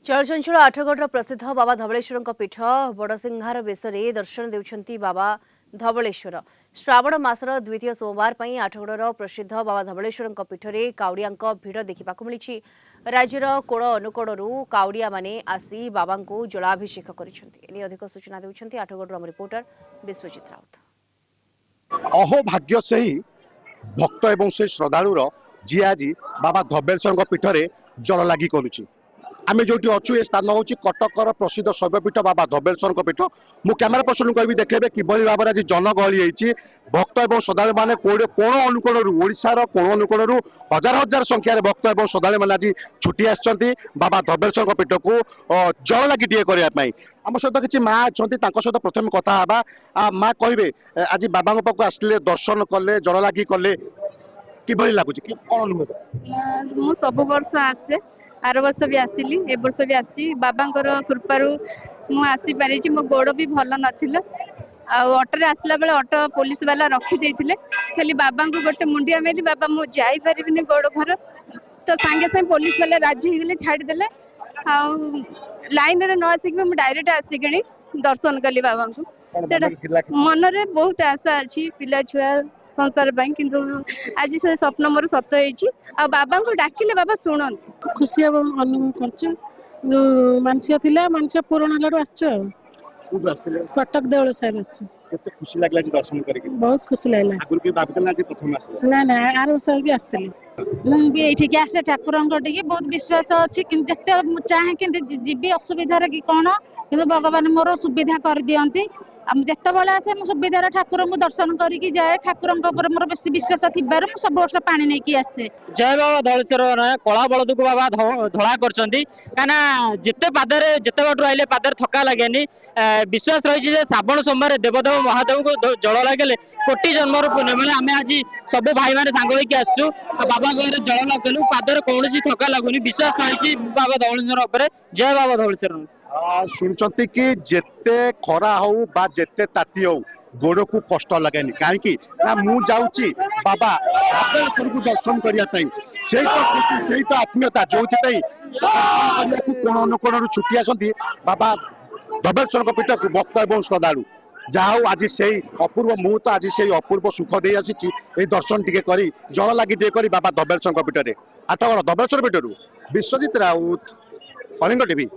चलचंचल आठगढ़ प्रसिद्ध बाबा धवलेश्वर पीठ बड़सिंहार बेश दर्शन देउछंती बाबा धवलेश्वर। श्रावण मासर द्वितीय सोमवार पर आठगढ़ प्रसिद्ध बाबा धवलेश्वर पीठ में काउड़िया भिड़ देखा मिली। राज्यर कोण अनुकोणु काउड़िया माने आसी बाबा को जलाभिषेक कर अधिक सूचना देउछंती आठगढ़ रिपोर्टर विश्वजित राउत। अहो भाग्य से ही भक्त एवं से श्रद्धालुर जी आज बाबा धवलेश्वर पीठ में जल लगी करुच्ची। आम जो अच्छु ये स्थान हूँ कटकर प्रसिद्ध शैवपीठ बाबा धवलेश्वर पीठ। मु कैमेरा पर्सन कहि देखेबे किभली भाव आज जनगहली होती भक्त और श्रद्धालु मैंने कोण अनुकोणु ओडिशार कोण अनुकोणु हजार हजार संख्यार भक्त और श्रद्धालु मैंने आज छुट्टी आसछंती बाबा धवलेश्वर पीठ को जल लगी टे करने। आम सहित किसी माँ अच्छा सहित प्रथम कथा माँ कहे आज बाबा पाक आसले दर्शन कले जल लगी कले किभली लगुच कौन अनुभव? मु सब वर्ष आसे आर वर्ष भी आसती ए वर्ष भी आसी बाबा कृपारू मु आसी पारी। मो गोड़ भी भल नाला ऑटो आसला बेले ऑटो पुलिस वाला रखी देते खाली बाबा को गोटे मुंडिया मेली बाबा मु जाई पारिबिनी गोड़ भर तो सागे सागे पुलिस वाले राजी होगले छाड़देले लाइन रे न आसिक मु डायरेक्ट आसिक दर्शन कली बाबा को। मन रे बहुत आशा अच्छी पिला छुआ संसार किंतु आज से स्वप्न मोर सत हो बाबा को डाकिले बाबा शुणती खुशी अनुभव कर मानसिक थिला मानसिक पूर्ण हलाडू कटक देवल साहेब खुशी लगला दर्शन करके बहुत खुशी लगला। आगुर के भाबितला जे प्रथम आसले ना ना आर वर्ष भी आसतले मु भी एठी के आसे ठाकुर बहुत विश्वास अच्छी कि जते चाहे कि जीवी असुविधा कि कौन कि भगवान मोर सुविधा कर दियंती जिते बड़े आसे मु सुविधार ठाकुर को दर्शन करके जाए ठाकुर मोर बेस विश्वास थी सब वर्ष पानी नहीं आसे। जय बाबा धवलेश्वर कला बलद को बाबा धड़ा कर जिते पादरे जिते बाटू आइले पादर थका लगे विश्वास रही श्रावण सोमवार देवदेव महादेव को जल लगे कोटि जन्मर पुण्य मिले। आम आज सब भाई मैंने सांग होकर आसु बाबा घर जल लगेलु पादर कौन थका लगुनि विश्वास रही बाबा धवलेश्वर। जय बाबा धवलेश्वर। शुणुंट कि जिते खरा हो बा जिते ताती हो गोड़ को कष्ट लगेनि कहीं मु जाऊँगी बाबा धवलेश्वर को दर्शन करने से तो खुशी से तो आत्मीयता जो कोण अनुकोण छुट्टी आसती बाबा धवलेश्वर पीठ को भक्त और श्रद्धालु जहाँ आज से अपूर्व मुहूर्त आज से अपूर्व सुख दे आसी दर्शन टे कर जल लगी टे कर बाबा धवलेश्वर पीठ में आठगढ़ धवलेश्वर पीठ विश्वजित राउत कलिंग टीवी।